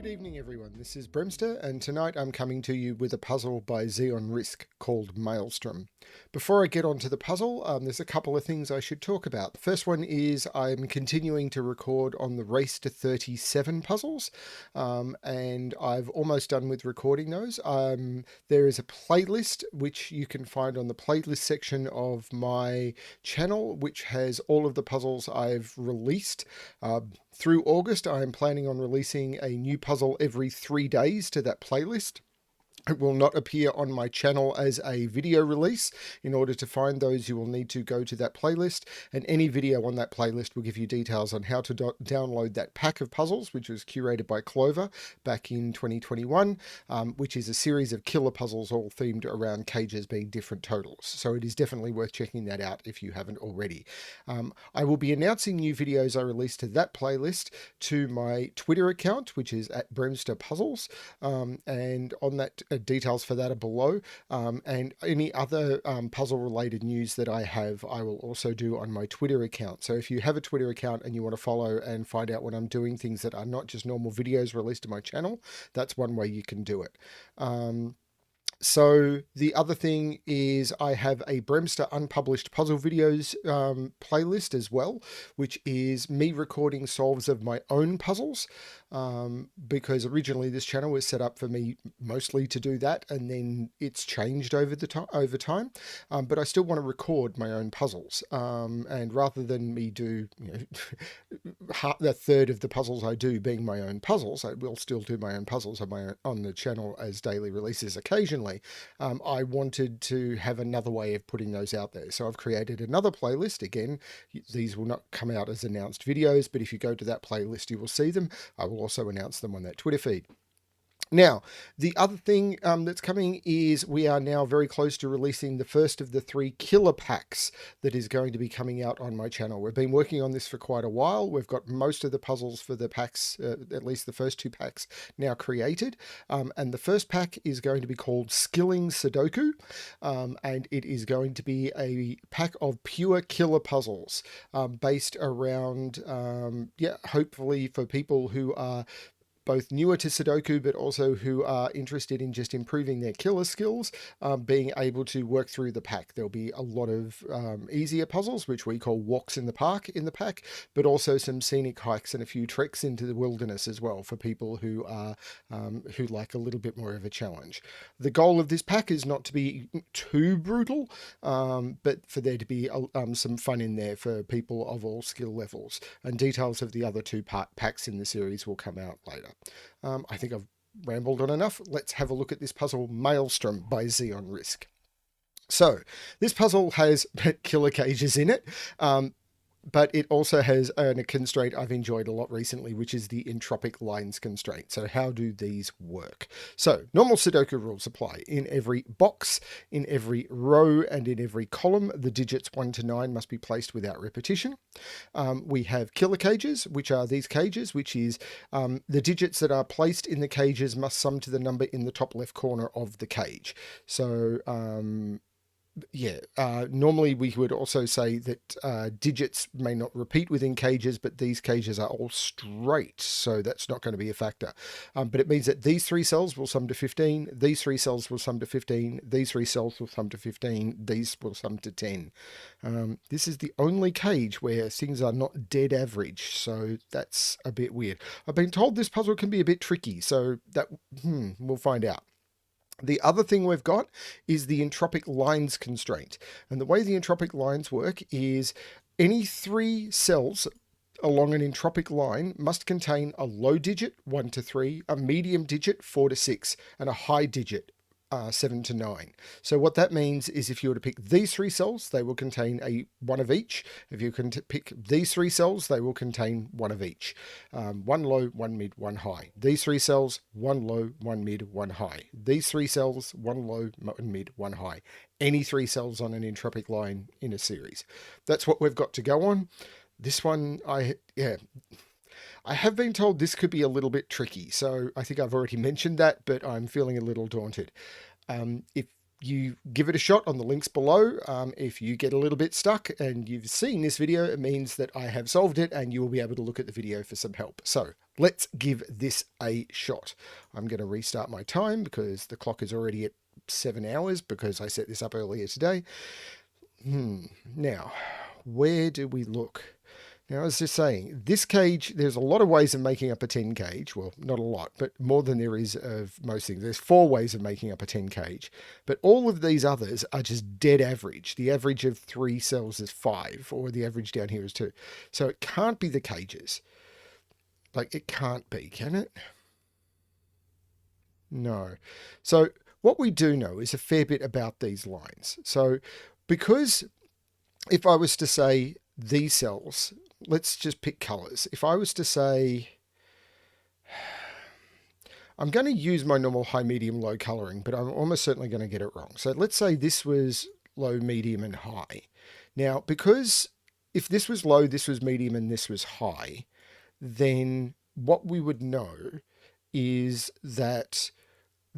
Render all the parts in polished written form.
evening everyone, this is Bremster and tonight I'm coming to you with a puzzle by XeonRisq called Maelstrom. Before I get onto the puzzle, there's a couple of things I should talk about. The first one is I'm continuing to record on the Race to 37 puzzles and I've almost done with recording those. There is a playlist which you can find on the playlist section of my channel which has all of the puzzles I've released. Through August, I am planning on releasing a new puzzle every 3 days to that playlist. It will not appear on my channel as a video release. In order to find those, you will need to go to that playlist, and any video on that playlist will give you details on how to download that pack of puzzles, which was curated by Clover back in 2021, which is a series of killer puzzles all themed around cages being different totals. So it is definitely worth checking that out if you haven't already. I will be announcing new videos I release to that playlist to my Twitter account, which is at Bremster Puzzles, and on that details for that are below, and any other puzzle related news that I have I will also do on my Twitter account. So if you have a Twitter account and you want to follow and find out when I'm doing things that are not just normal videos released to my channel, that's one way you can do it. So the other thing is I have a Bremster unpublished puzzle videos playlist as well, which is me recording solves of my own puzzles, because originally this channel was set up for me mostly to do that, and then it's changed over time. But I still want to record my own puzzles, and rather than me do a third of the puzzles I do being my own puzzles, I will still do my own puzzles on the channel as daily releases occasionally. I wanted to have another way of putting those out there. So I've created another playlist. Again, these will not come out as announced videos, but if you go to that playlist, you will see them. I will also announce them on that Twitter feed. Now, the other thing that's coming is we are now very close to releasing the first of the 3 killer packs that is going to be coming out on my channel. We've been working on this for quite a while. We've got most of the puzzles for the packs, at least the first 2 packs, now created. And the first pack is going to be called Skilling Sudoku, and it is going to be a pack of pure killer puzzles based around, hopefully for people who are both newer to Sudoku, but also who are interested in just improving their killer skills, being able to work through the pack. There'll be a lot of easier puzzles, which we call walks in the park in the pack, but also some scenic hikes and a few treks into the wilderness as well for people who are who like a little bit more of a challenge. The goal of this pack is not to be too brutal, but for there to be some fun in there for people of all skill levels. And details of the other 2 packs in the series will come out later. I think I've rambled on enough. Let's have a look at this puzzle, Maelstrom by XeonRisq. So this puzzle has killer cages in it, but it also has a constraint I've enjoyed a lot recently, which is the Entropic Lines constraint. So how do these work? So normal Sudoku rules apply. In every box, in every row, and in every column, the digits 1 to 9 must be placed without repetition. We have killer cages, which are these cages, which is the digits that are placed in the cages must sum to the number in the top left corner of the cage. So normally we would also say that digits may not repeat within cages, but these cages are all straight, so that's not going to be a factor. But it means that these 3 cells will sum to 15, these 3 cells will sum to 15, these 3 cells will sum to 15, these will sum to 10. This is the only cage where things are not dead average, so that's a bit weird. I've been told this puzzle can be a bit tricky, so that we'll find out. The other thing we've got is the Entropic Lines constraint. And the way the Entropic Lines work is any 3 cells along an entropic line must contain a low digit, 1 to 3, a medium digit, 4 to 6, and a high digit, 7 to 9. So what that means is if you were to pick these 3 cells, they will contain one of each. If you can pick these 3 cells, they will contain one of each. 1 low, 1 mid, 1 high. These 3 cells, 1 low, 1 mid, 1 high. These 3 cells, 1 low, 1 mid, 1 high. Any 3 cells on an entropic line in a series. That's what we've got to go on. This one, I have been told this could be a little bit tricky, so I think I've already mentioned that, but I'm feeling a little daunted. If you give it a shot on the links below. If you get a little bit stuck and you've seen this video, it means that I have solved it and you will be able to look at the video for some help. So let's give this a shot. I'm going to restart my time because the clock is already at 7 hours because I set this up earlier today. Now, where do we look? Now, I was just saying, this cage, there's a lot of ways of making up a 10 cage. Well, not a lot, but more than there is of most things. There's 4 ways of making up a 10 cage. But all of these others are just dead average. The average of 3 cells is 5, or the average down here is 2. So it can't be the cages. Like, it can't be, can it? No. So what we do know is a fair bit about these lines. So because if I was to say these cells, let's just pick colors. If I was to say, I'm going to use my normal high, medium, low coloring, but I'm almost certainly going to get it wrong. So let's say this was low, medium, and high. Now, because if this was low, this was medium, and this was high, then what we would know is that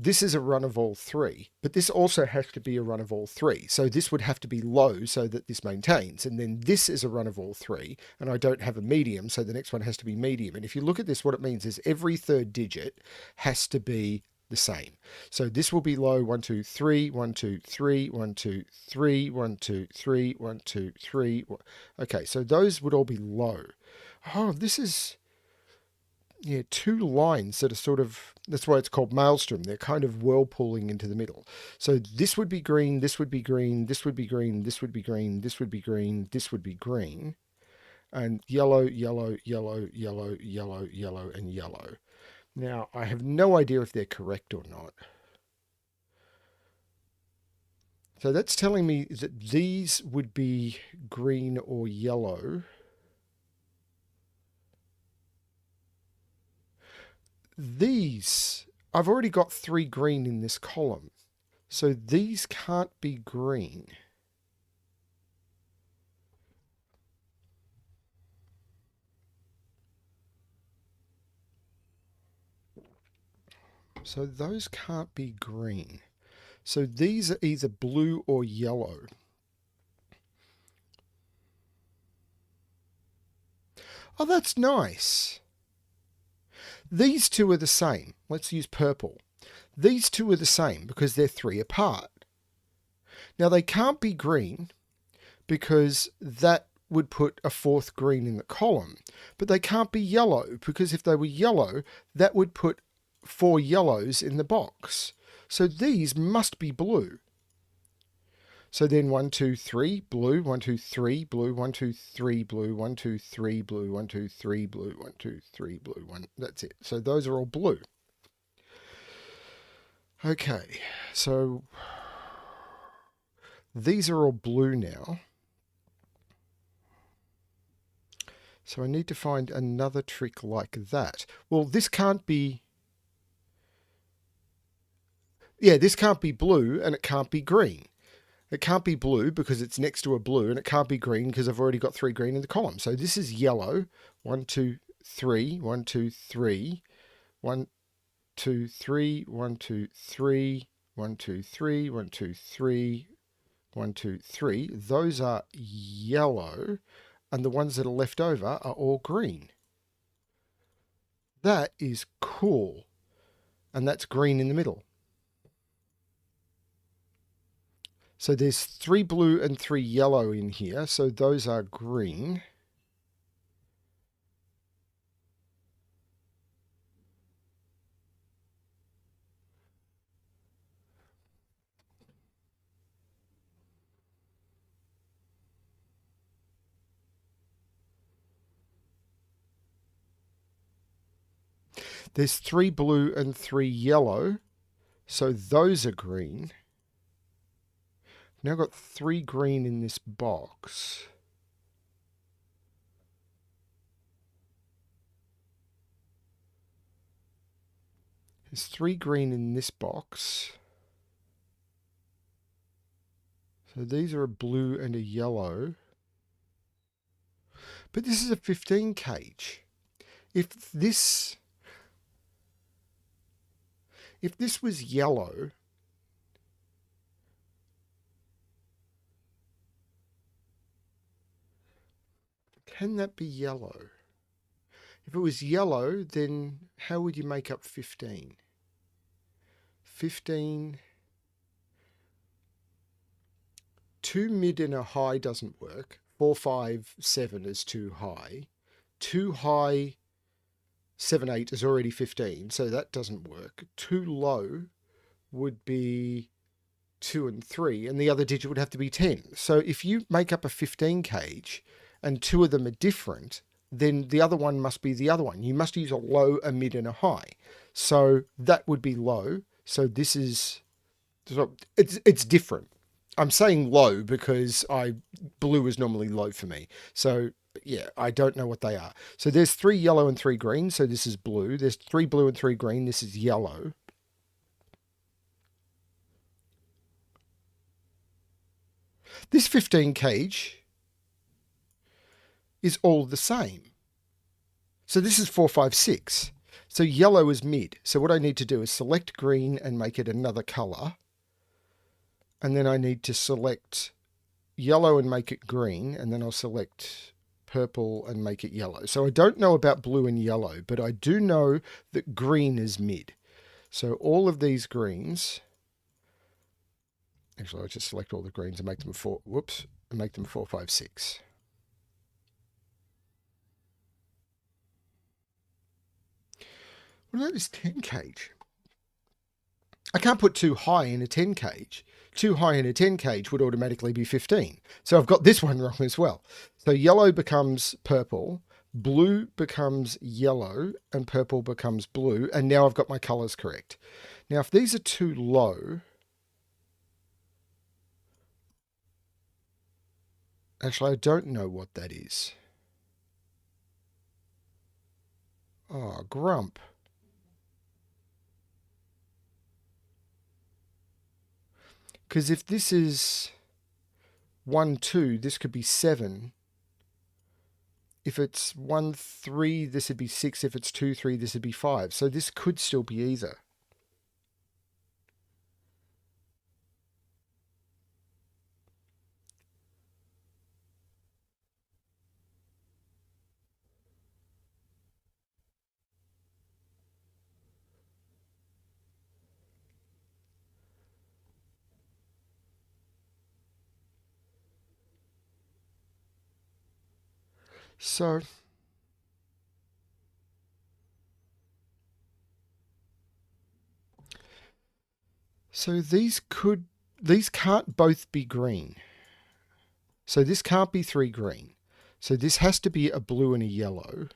this is a run of all 3, but this also has to be a run of all 3. So this would have to be low so that this maintains. And then this is a run of all 3, and I don't have a medium, so the next one has to be medium. And if you look at this, what it means is every third digit has to be the same. So this will be low, 1, 2, 3, 1, 2, 3, 1, 2, 3, 1, 2, 3, 1, 2, 3. Okay, so those would all be low. Oh, this is... yeah, 2 lines that are sort of, that's why it's called Maelstrom. They're kind of whirlpooling into the middle. So this would be green, this would be green, this would be green, this would be green, this would be green, this would be green, and yellow, yellow, yellow, yellow, yellow, yellow, and yellow. Now, I have no idea if they're correct or not. So that's telling me that these would be green or yellow. These, I've already got 3 green in this column, so these can't be green. So those can't be green. So these are either blue or yellow. Oh, that's nice. These 2 are the same. Let's use purple. These 2 are the same because they're 3 apart. Now they can't be green because that would put a 4th green in the column. But they can't be yellow because if they were yellow, that would put 4 yellows in the box. So these must be blue. So then 1, 2, 3, blue, 1, 2, 3, blue, 1, 2, 3, blue, 1, 2, 3, blue, 1, 2, 3, blue, 1, 2, 3, blue, 1. That's it. So those are all blue. Okay, so these are all blue now. So I need to find another trick like that. Well, this can't be... yeah, this can't be blue and it can't be green. It can't be blue because it's next to a blue, and it can't be green because I've already got 3 green in the column. So this is yellow. 1, 2, 3, 1, 2, 3, 1, 2, 3, 1, 2, 3, 1, 2, 3, 1, 2, 3, 1, 2, 3. Those are yellow, and the ones that are left over are all green. That is cool. And that's green in the middle. So there's 3 blue and 3 yellow in here, so those are green. There's 3 blue and 3 yellow, so those are green. Now I've got 3 green in this box. There's 3 green in this box. So these are a blue and a yellow. But this is a 15 cage. If this was yellow, can that be yellow? If it was yellow, then how would you make up 15? 15, 2 mid and a high doesn't work. 4, 5, 7 is too high. 2 high, 7, 8 is already 15, so that doesn't work. 2 low would be 2 and 3, and the other digit would have to be 10. So if you make up a 15 cage and 2 of them are different, then the other one must be the other one. You must use a low, a mid, and a high. So that would be low. So this is, it's different. I'm saying low because blue is normally low for me. So yeah, I don't know what they are. So there's 3 yellow and 3 green. So this is blue. There's 3 blue and 3 green. This is yellow. This 15 cage is all the same. So this is 4, 5, 6. So yellow is mid. So what I need to do is select green and make it another color. And then I need to select yellow and make it green. And then I'll select purple and make it yellow. So I don't know about blue and yellow, but I do know that green is mid. So all of these greens, actually I'll just select all the greens and make them 4, and make them 4, 5, 6. What about this 10 cage? I can't put too high in a 10 cage. Too high in a 10 cage would automatically be 15. So I've got this one wrong as well. So yellow becomes purple, blue becomes yellow, and purple becomes blue. And now I've got my colors correct. Now, if these are too low, actually, I don't know what that is. Oh, grump. Because if this is 1, 2, this could be 7. If it's 1, 3, this would be 6. If it's 2, 3, this would be 5. So this could still be either. So these can't both be green. So this can't be 3 green. So this has to be a blue and a yellow.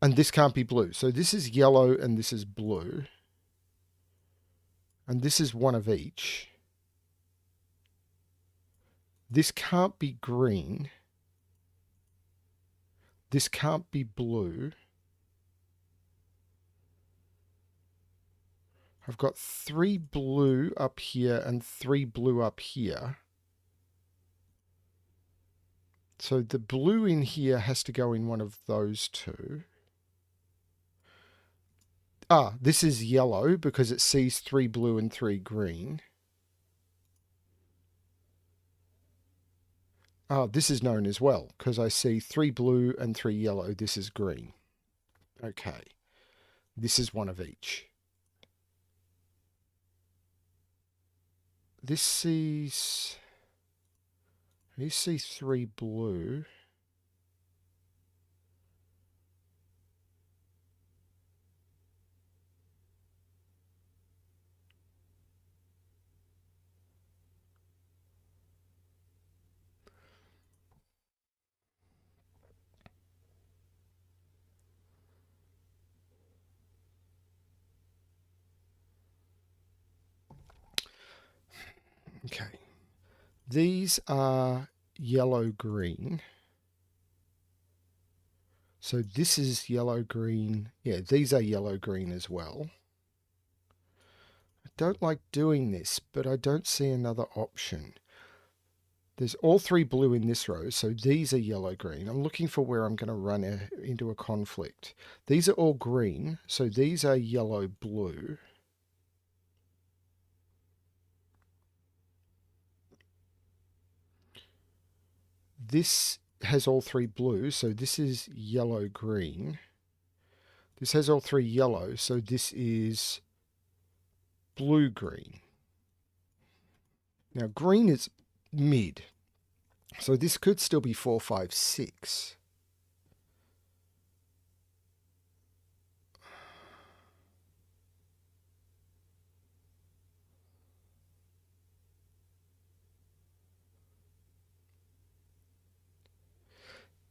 And this can't be blue. So this is yellow and this is blue. And this is one of each. This can't be green. This can't be blue. I've got 3 blue up here and 3 blue up here. So the blue in here has to go in one of those two. This is yellow because it sees 3 blue and 3 green. This is known as well because I see 3 blue and 3 yellow. This is green. Okay. This is one of each. This sees 3 blue. Okay. These are yellow-green. So this is yellow-green. Yeah, these are yellow-green as well. I don't like doing this, but I don't see another option. There's all 3 blue in this row, so these are yellow-green. I'm looking for where I'm going to run into a conflict. These are all green, so these are yellow-blue. this has all three blue, so this is yellow green. This has all three yellow, so this is blue green. Now green is mid, so this could still be 4, 5, 6.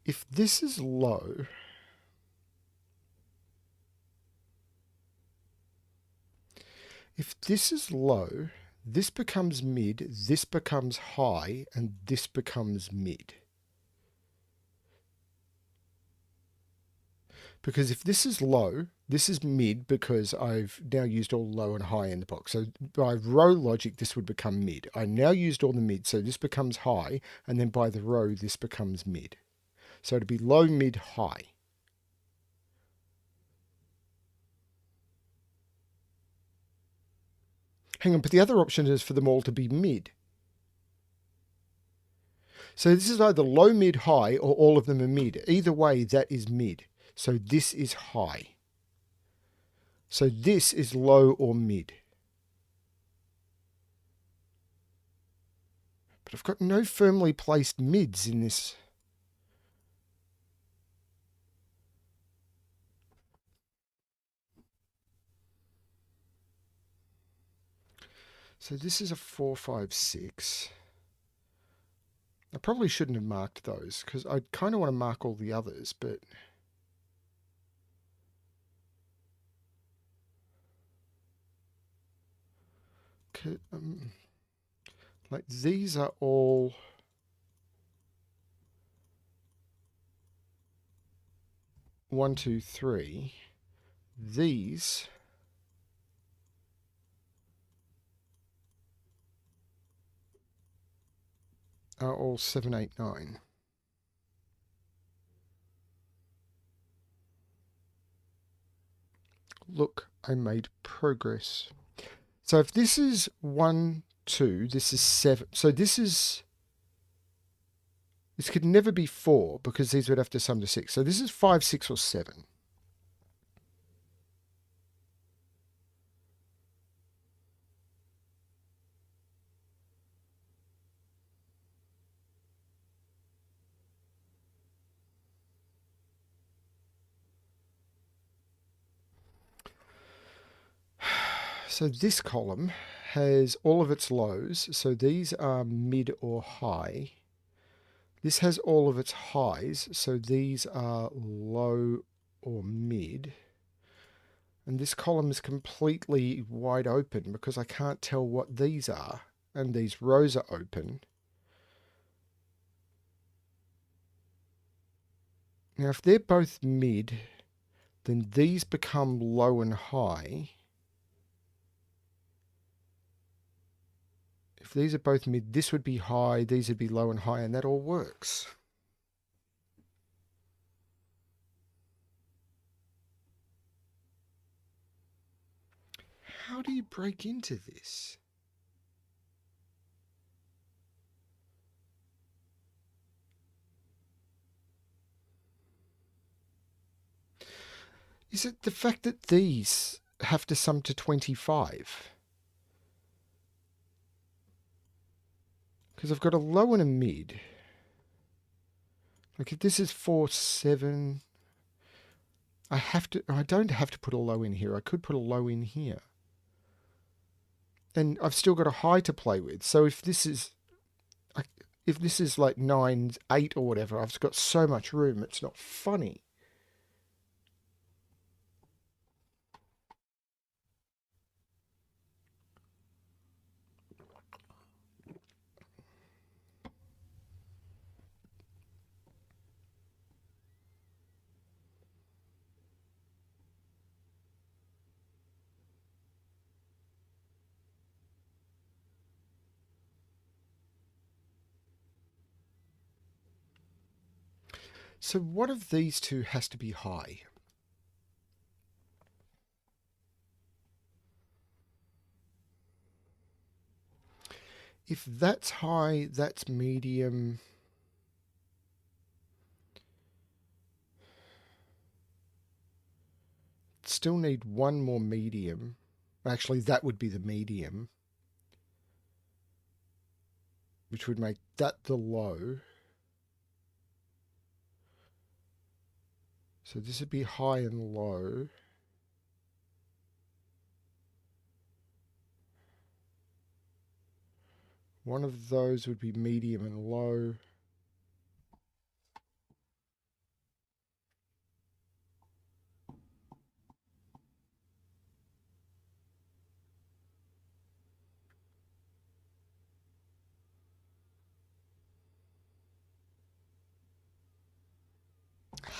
If this is low, this becomes mid, this becomes high, and this becomes mid. Because if this is low, this is mid because I've now used all low and high in the box. So by row logic, this would become mid. I now used all the mid, so this becomes high, and then by the row, this becomes mid. So it'd be low, mid, high. Hang on, but the other option is for them all to be mid. So this is either low, mid, high, or all of them are mid. Either way, that is mid. So this is high. So this is low or mid. But I've got no firmly placed mids in this. So this is a 4, 5, 6. I probably shouldn't have marked those because I kind of want to mark all the others, but like these are all one, two, three. These are all 7, 8, 9. Look, I made progress. So if this is 1, 2, this is 7. So this could never be 4 because these would have to sum to 6. So this is 5, 6, or 7. So this column has all of its lows. So these are mid or high. This has all of its highs. So these are low or mid. And this column is completely wide open because I can't tell what these are. And these rows are open. Now if they're both mid, then these become low and high. If these are both mid, this would be high, these would be low and high, and that all works. How do you break into this? Is it the fact that these have to sum to 25? Because I've got a low and a mid. Like if this is 4, 7, I don't have to put a low in here. I could put a low in here. And I've still got a high to play with. So if this is like 9, 8 or whatever, I've got so much room, it's not funny. So one of these two has to be high. If that's high, that's medium. still need one more medium. Actually, that would be the medium, which would make that the low. So this would be high and low. One of those would be medium and low.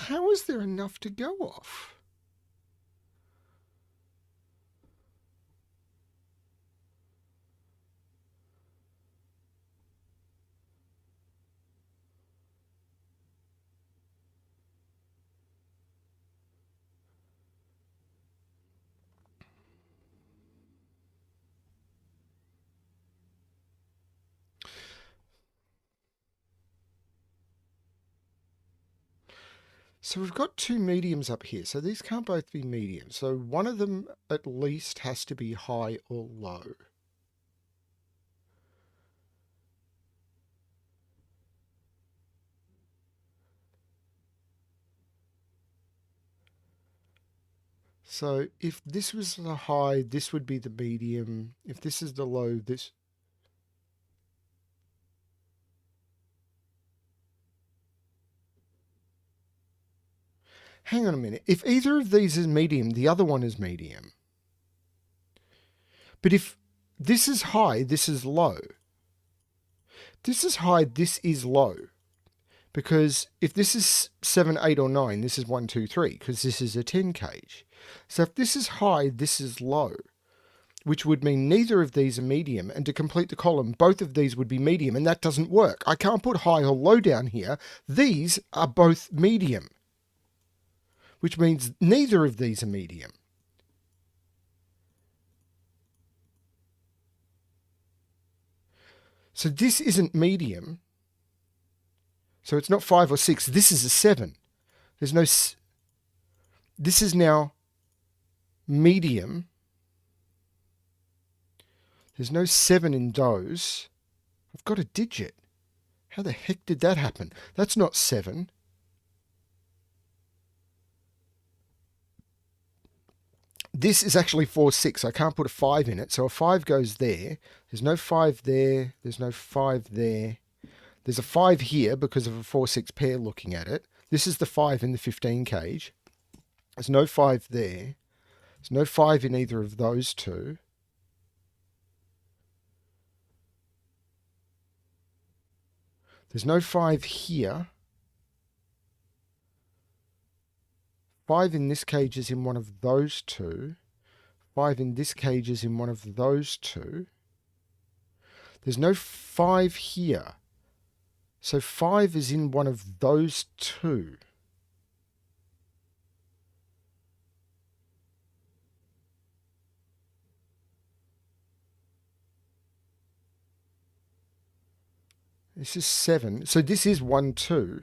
How is there enough to go off? So we've got two mediums up here. So these can't both be mediums. So one of them at least has to be high or low. So if this was the high, this would be the medium. If this is the low, this... Hang on a minute. If either of these is medium, the other one is medium. But if this is high, this is low. This is high, this is low. Because if this is 7, 8, or 9, this is 1, 2, 3, because this is a 10 cage. So if this is high, this is low, which would mean neither of these are medium. And to complete the column, both of these would be medium, and that doesn't work. I can't put high or low down here. These are both medium, which means neither of these are medium. So this isn't medium. So it's not 5 or 6. This is a 7. There's no... This is now medium. There's no 7 in those. I've got a digit. How the heck did that happen? That's not 7. This is actually 4, 6. I can't put a 5 in it. So a 5 goes there. There's no 5 there. There's no 5 there. There's a 5 here because of a 4, 6 pair looking at it. This is the 5 in the 15 cage. There's no 5 there. There's no 5 in either of those two. There's no 5 here. 5 in this cage is in one of those two. 5 in this cage is in one of those two. There's no 5 here. So 5 is in one of those two. This is 7. So this is 1, 2.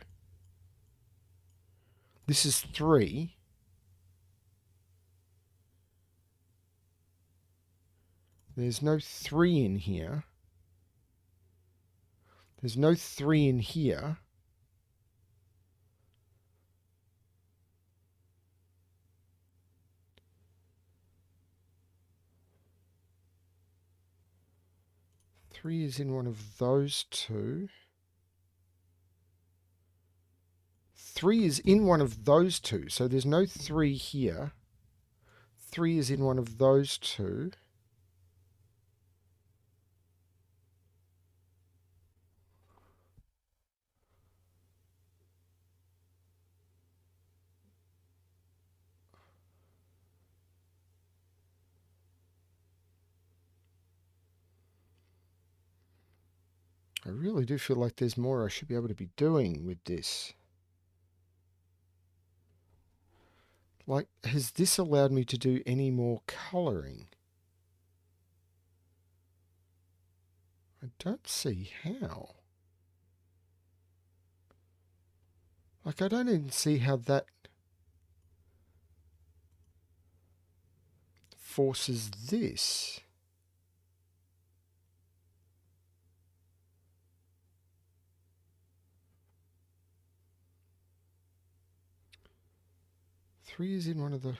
This is 3. There's no 3 in here. There's no 3 in here. Three is in one of those two. 3 is in one of those two, so there's no 3 here. 3 is in one of those two. I really do feel like there's more I should be able to be doing with this. Like, has this allowed me to do any more colouring? I don't see how. Like, I don't even see how that... forces this. Three is in one of the...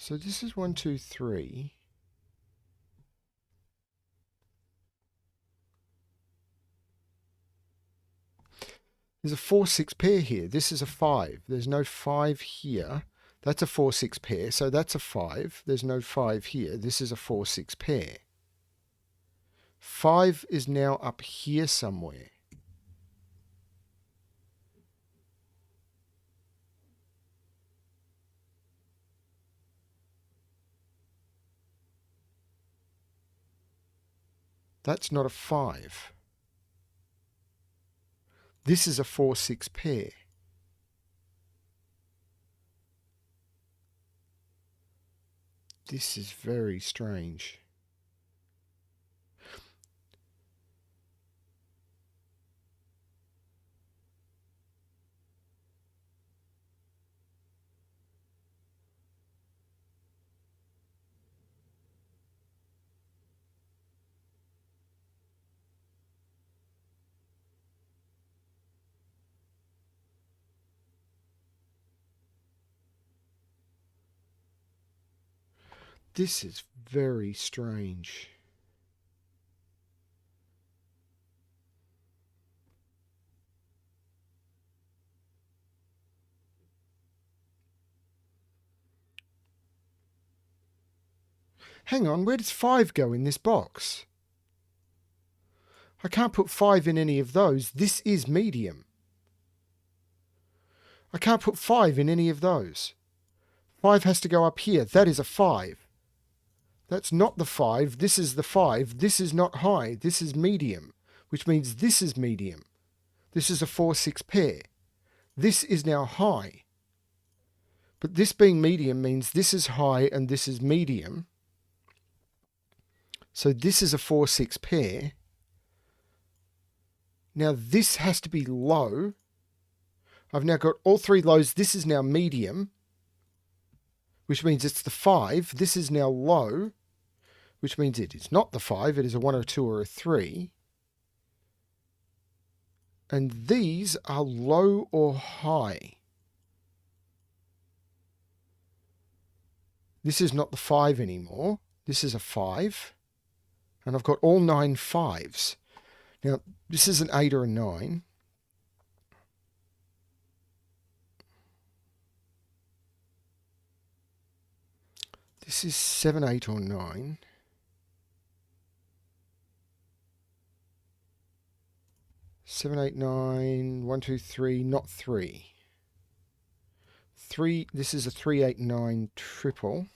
So this is 1, 2, 3. There's a 4, 6 pair here. This is a 5. There's no 5 here. That's a 4, 6 pair. So that's a 5. There's no 5 here. This is a 4, 6 pair. 5 is now up here somewhere. That's not a 5. This is a 4, 6 pair. This is very strange. This is very strange. Hang on, where does 5 go in this box? I can't put 5 in any of those. This is medium. I can't put 5 in any of those. 5 has to go up here. That is a 5. That's not the 5. This is the 5. This is not high. This is medium, which means this is medium. This is a 4, 6 pair. This is now high. But this being medium means this is high and this is medium. So this is a 4, 6 pair. Now this has to be low. I've now got all 3 lows. This is now medium, which means it's the 5. This is now low, which means it is not the 5. It is a 1 or a 2 or a 3. And these are low or high. This is not the 5 anymore. This is a 5. And I've got all 9 5s. Now, this is an 8 or a 9. This is 7, 8 or 9. 7, 8, 9, 1, 2, 3, not 3. 3, this is a 3, 8, 9 triple.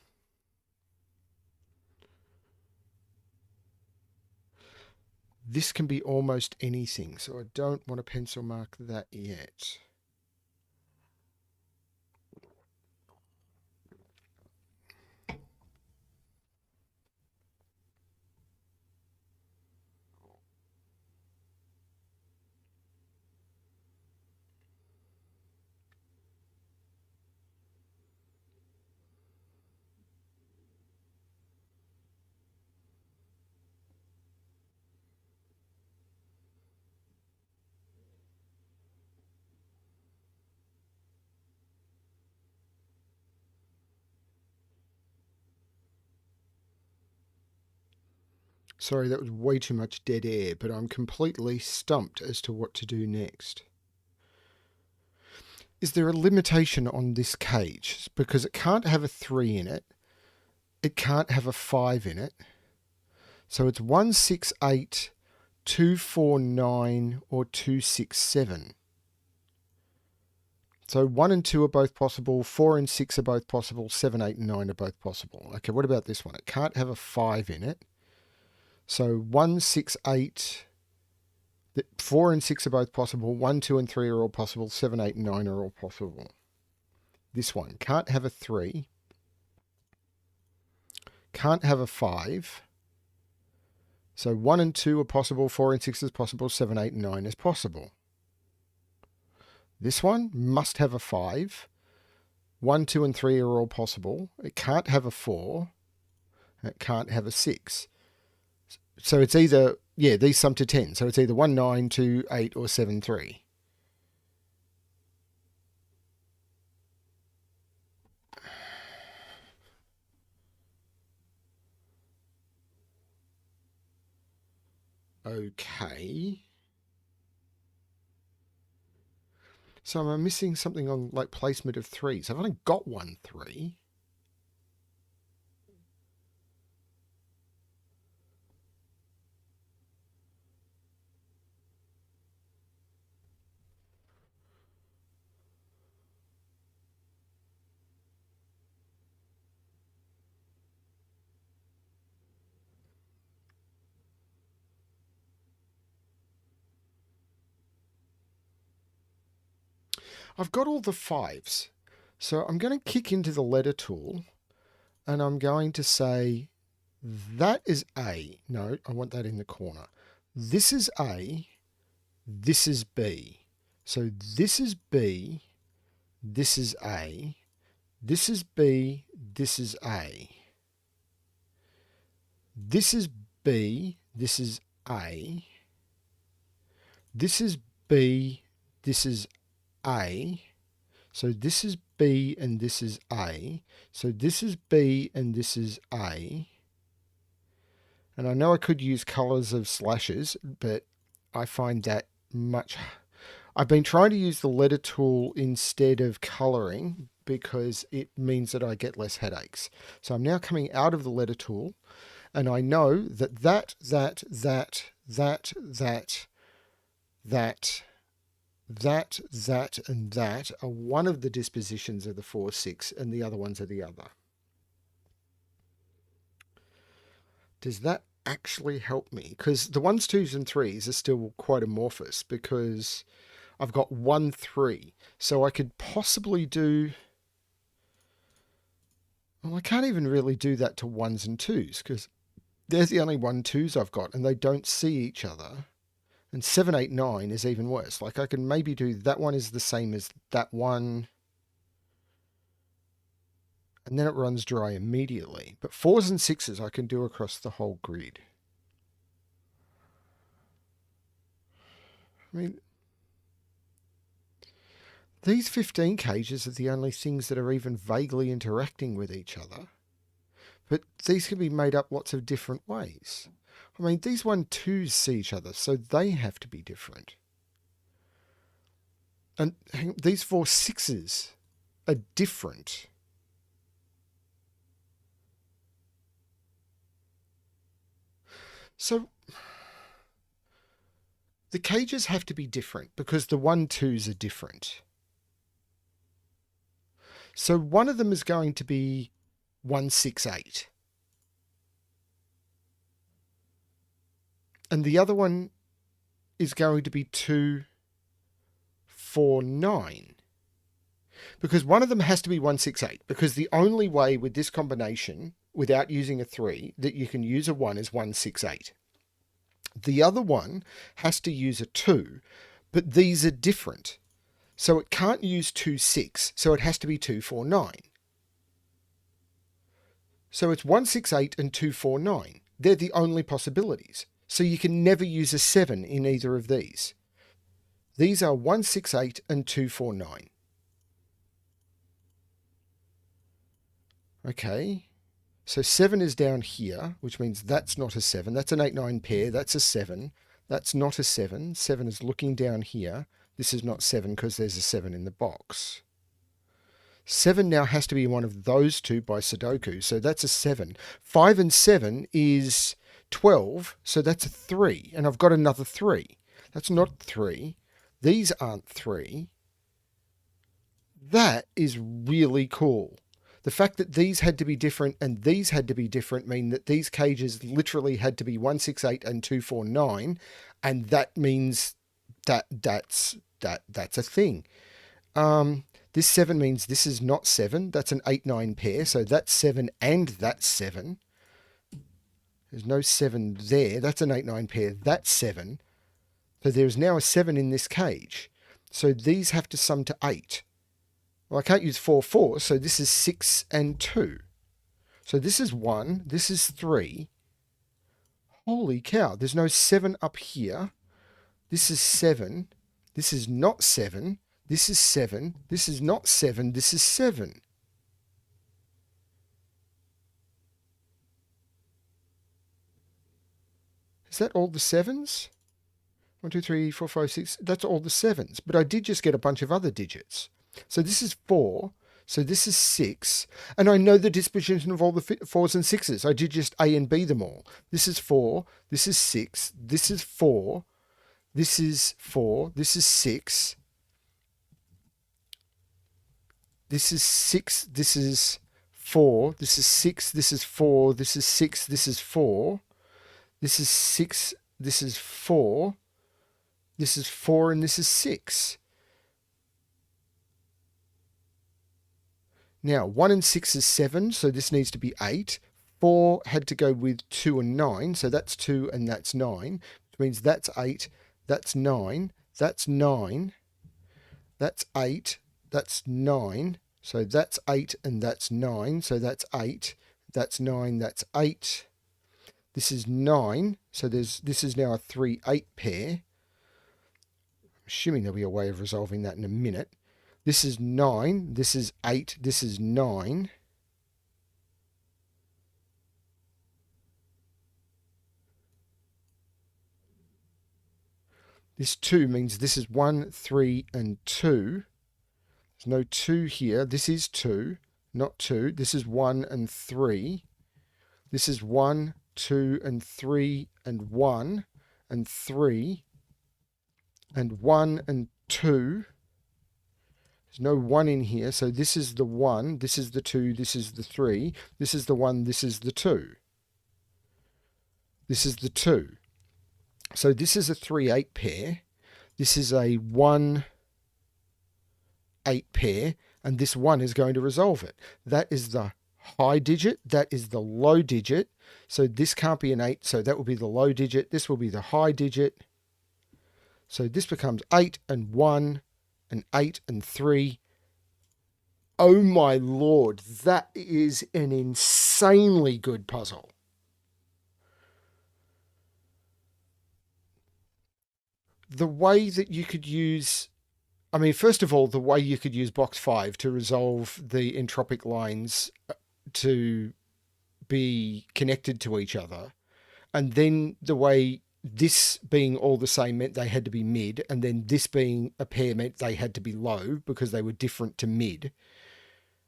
This can be almost anything, so I don't want to pencil mark that yet. Sorry, that was way too much dead air, but I'm completely stumped as to what to do next. Is there a limitation on this cage? Because it can't have a 3 in it. It can't have a 5 in it. So it's 1, 6, 8, 2, 4, 9, or 2, 6, 7. So 1 and 2 are both possible, 4 and 6 are both possible, 7, 8, and 9 are both possible. Okay, what about this one? It can't have a 5 in it. So 1, 6, 8, 4 and 6 are both possible, 1, 2 and 3 are all possible, 7, 8 and 9 are all possible. This one can't have a 3, can't have a 5. So 1 and 2 are possible, 4 and 6 is possible, 7, 8, and 9 is possible. This one must have a 5. 1, 2, and 3 are all possible. It can't have a 4. It can't have a 6. So it's either, yeah, these sum to 10. So it's either 1, 9, 2, 8, or 7, 3. Okay. So am I missing something on like placement of 3s? I've only got 1 3. I've got all the 5s. So I'm going to kick into the letter tool and I'm going to say that is A. No, I want that in the corner. This is A. This is B. So this is B. This is A. This is B. This is A. This is B. This is A. This is B. This is A. So this is B and this is A. So this is B and this is A. And I know I could use colors of slashes, but I find that much... I've been trying to use the letter tool instead of coloring because it means that I get less headaches. So I'm now coming out of the letter tool and I know that that, and that are one of the dispositions of the 4, 6, and the other ones are the other. Does that actually help me? Because the 1s, 2s, and 3s are still quite amorphous because I've got 1, 3. So I could possibly do... Well, I can't even really do that to 1s and 2s because there's the only 1, 2s I've got and they don't see each other. And 7, 8, 9 is even worse. Like I can maybe do that one is the same as that one. And then it runs dry immediately. But 4s and 6s I can do across the whole grid. I mean, these 15 cages are the only things that are even vaguely interacting with each other. But these can be made up lots of different ways. I mean, these 1, 2s see each other, so they have to be different. And these 4, 6s are different. So the cages have to be different because the 1, 2s are different. So one of them is going to be 1, 6, 8. And the other one is going to be 2, 4, 9. Because one of them has to be 1, 6, 8. Because the only way with this combination, without using a 3, that you can use a 1 is 1, 6, 8. The other one has to use a 2, but these are different. So it can't use 2, 6, so it has to be 2, 4, 9. So it's 1, 6, 8 and 2, 4, 9. They're the only possibilities. So you can never use a 7 in either of these. These are 1, 6, 8 and 2, 4, 9. Okay, so 7 is down here, which means that's not a 7. That's an 8, 9 pair. That's a 7. That's not a 7. 7 is looking down here. This is not 7 because there's a 7 in the box. 7 now has to be one of those two by Sudoku, so that's a 7. 5 and 7 is 12, so that's a 3, and I've got another 3. That's not 3. These aren't 3. That is really cool. The fact that these had to be different and these had to be different mean that these cages literally had to be 1, 6, 8 and 2, 4, 9, and that means that's a thing. This 7 means this is not 7. That's an 8, 9 pair, so that's 7 and that's 7. There's no 7 there. That's an 8-9 pair. That's 7. So there's now a 7 in this cage. So these have to sum to 8. Well, I can't use 4, 4, so this is 6 and 2. So this is 1, this is 3. Holy cow, there's no 7 up here. This is 7. This is not 7. This is 7. This is not 7. This is 7. Is that all the 7s? 1, 2, 3, 4, 5, 6. That's all the 7s. But I did just get a bunch of other digits. So this is 4. So this is 6. And I know the disposition of all the 4s and 6s. I did just A and B them all. This is 4. This is 6. This is 4. This is 4. This is 6. This is 6. This is 4. This is 6. This is 4. This is 6. This is 4. This is 6. This is 4. This is 4 and this is 6. Now, 1 and 6 is 7, so this needs to be 8. 4 had to go with 2 and 9, so that's 2 and that's 9, which means that's 8, that's 9, that's 9, that's 8, that's 9, so that's 8 and that's 9, so that's 8, that's 9, that's 8. This is 9, so this is now a 3-8 pair. I'm assuming there'll be a way of resolving that in a minute. This is 9, this is 8, this is 9. This 2 means this is 1, 3, and 2. There's no 2 here. This is 2, not 2. This is 1 and 3. This is 1, 2, and 3, and 1, and 3, and 1, and 2. There's no 1 in here, so this is the 1, this is the 2, this is the 3, this is the 1, this is the 2. This is the 2. So this is a 3-8 pair, this is a 1-8 pair, and this 1 is going to resolve it. That is the high digit, that is the low digit, so this can't be an 8, so that will be the low digit, this will be the high digit. So this becomes 8 and 1, and 8 and 3. Oh my lord, that is an insanely good puzzle. The way that you could use, I mean, first of all, the way you could use box 5 to resolve the entropic lines to be connected to each other, and then the way this being all the same meant they had to be mid, and then this being a pair meant they had to be low because they were different to mid.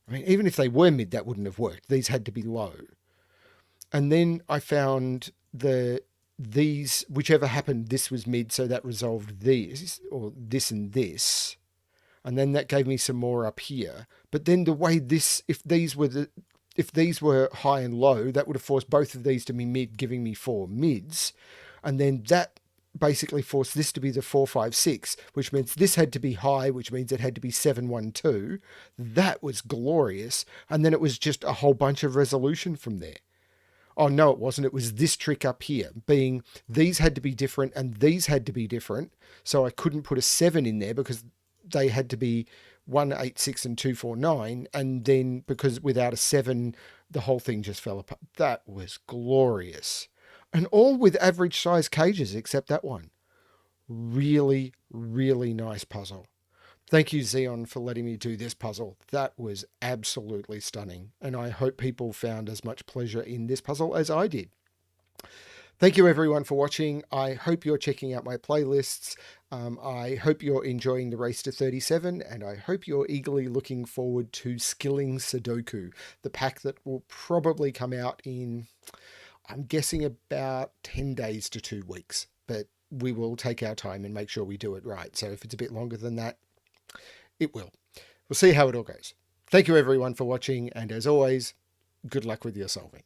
I mean, even if they were mid, that wouldn't have worked. These had to be low. And then I found these, whichever happened, this was mid, so that resolved these, or this and this. And then that gave me some more up here. But then the way this, if these were high and low, that would have forced both of these to be mid, giving me 4 mids. And then that basically forced this to be the 4, 5, 6, which means this had to be high, which means it had to be 7, 1, 2. That was glorious. And then it was just a whole bunch of resolution from there. Oh, no, it wasn't. It was this trick up here, being these had to be different and these had to be different. So I couldn't put a 7 in there because they had to be 1, 8, 6, and 2, 4, 9. And then because without a 7, the whole thing just fell apart. That was glorious. And all with average size cages, except that one. Really, really nice puzzle. Thank you, Xeon, for letting me do this puzzle. That was absolutely stunning. And I hope people found as much pleasure in this puzzle as I did. Thank you, everyone, for watching. I hope you're checking out my playlists. I hope you're enjoying the Race to 37, and I hope you're eagerly looking forward to Skilling Sudoku, the pack that will probably come out in, I'm guessing, about 10 days to 2 weeks. But we will take our time and make sure we do it right. So if it's a bit longer than that, it will. We'll see how it all goes. Thank you, everyone, for watching. And as always, good luck with your solving.